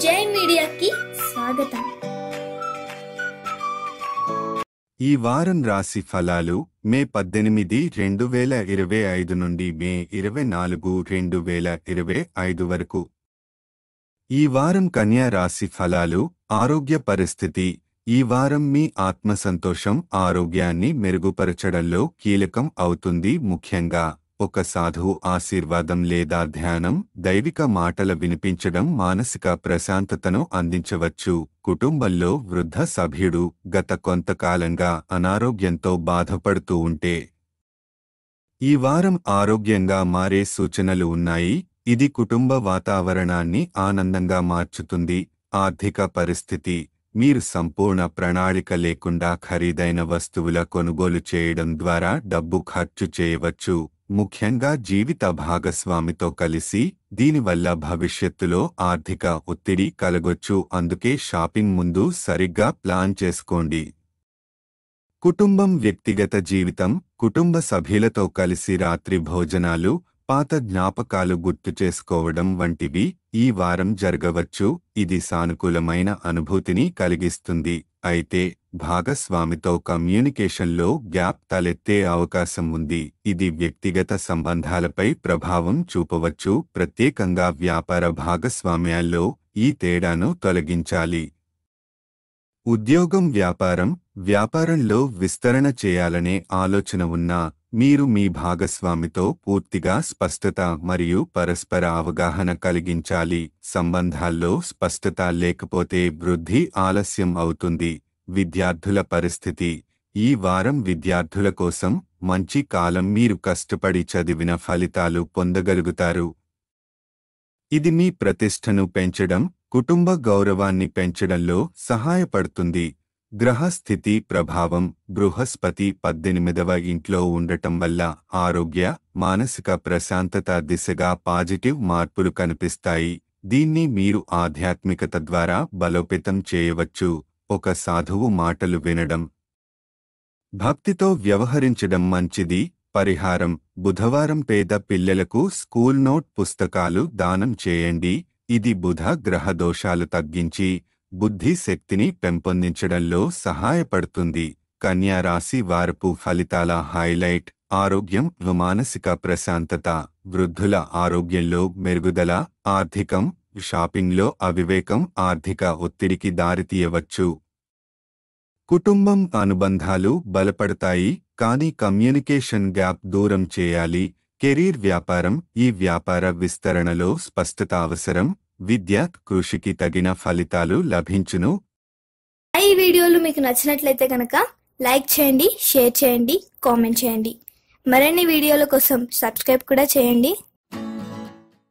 జై మీడియాకి స్వాగతం. ఈ వారం రాశి ఫలాలు మే 18, 2025 నుండి మే 24, 2025 వరకు. ఈ వారం కన్యా రాశి ఫలాలు. ఆరోగ్య పరిస్థితి. ఈ వారం మీ ఆత్మసంతోషం ఆరోగ్యాన్ని మెరుగుపరచడంలో కీలకం అవుతుంది. ముఖ్యంగా ఒక సాధువు ఆశీర్వాదం లేదా ధ్యానం, దైవిక మాటల వినిపించడం మానసిక ప్రశాంతతను అందించవచ్చు. కుటుంబంలో వృద్ధ సభ్యుడు గత కొంతకాలంగా అనారోగ్యంతో బాధపడుతూ ఉంటే ఈ వారం ఆరోగ్యంగా మారే సూచనలు ఉన్నాయి. ఇది కుటుంబ వాతావరణాన్ని ఆనందంగా మార్చుతుంది. ఆర్థిక పరిస్థితి. మీరు సంపూర్ణ ప్రణాళిక లేకుండా ఖరీదైన వస్తువుల కొనుగోలు చేయడం ద్వారా డబ్బు ఖర్చు చేయవచ్చు, ముఖ్యంగా జీవిత భాగస్వామితో కలిసి. దీనివల్ల భవిష్యత్తులో ఆర్థిక ఒత్తిడి కలగొచ్చు. అందుకే షాపింగ్ ముందు సరిగ్గా ప్లాన్ చేసుకోండి. కుటుంబం. వ్యక్తిగత జీవితం. కుటుంబ సభ్యులతో కలిసి రాత్రి భోజనాలు, పాత జ్ఞాపకాలు గుర్తు చేసుకోవడం వంటివి ఈ వారం జరగవచ్చు. ఇది సానుకూలమైన అనుభూతిని కలిగిస్తుంది. అయితే భాగస్వామితో కమ్యూనికేషన్లో గ్యాప్ తలెత్తే అవకాశం ఉంది. ఇది వ్యక్తిగత సంబంధాలపై ప్రభావం చూపవచ్చు. ప్రత్యేకంగా వ్యాపార భాగస్వామ్యాల్లో ఈ తేడాను తొలగించాలి. ఉద్యోగం. వ్యాపారంలో విస్తరణ చేయాలనే ఆలోచన ఉన్నా మీరు మీ భాగస్వామితో పూర్తిగా స్పష్టత మరియు పరస్పర అవగాహన కలిగించాలి. సంబంధాల్లో స్పష్టత లేకపోతే వృద్ధి ఆలస్యం అవుతుంది. విద్యార్థుల పరిస్థితి. ఈ వారం విద్యార్థుల కోసం మంచి కాలం. మీరు కష్టపడి చదివిన ఫలితాలు పొందగలుగుతారు. ఇది మీ ప్రతిష్టను పెంచడం, కుటుంబ గౌరవాన్ని పెంచడంలో సహాయపడుతుంది. గ్రహస్థితి ప్రభావం. బృహస్పతి 18వ ఇంట్లో ఉండటం వల్ల ఆరోగ్య, మానసిక ప్రశాంతత దిశగా పాజిటివ్ మార్పులు కనిపిస్తాయి. దీన్ని మీరు ఆధ్యాత్మికత ద్వారా బలోపేతం చేయవచ్చు. ఒక సాధువు మాటలు వినడం, భక్తితో వ్యవహరించడం మంచిది. పరిహారం. బుధవారం పేద పిల్లలకు స్కూల్ నోట్ పుస్తకాలు దానం చేయండి. ఇది బుధ గ్రహ దోషాలు తగ్గించి బుద్ధి శక్తిని పెంపొందించడంలో సహాయపడుతుంది. కన్యా రాశి వారపు ఫలితాల హైలైట్. ఆరోగ్యం. మానసిక ప్రశాంతత. వృద్ధుల ఆరోగ్యంలో మెరుగుదల. ఆర్థికం. షాపింగ్లో అవివేకం ఆర్థిక ఒత్తిడికి దారితీయవచ్చు. కుటుంబం. అనుబంధాలు బలపడతాయి, కానీ కమ్యూనికేషన్ గ్యాప్ దూరం చేయాలి. కెరీర్. వ్యాపారం. ఈ వ్యాపార విస్తరణలో స్పష్టత అవసరం. విద్య. కృషికి తగిన ఫలితాలు లభించును. ఈ వీడియోలు మీకు నచ్చినట్లయితే కనుక లైక్ చేయండి, షేర్ చేయండి, కామెంట్ చేయండి. మరిన్ని వీడియోల కోసం సబ్స్క్రైబ్ కూడా చేయండి.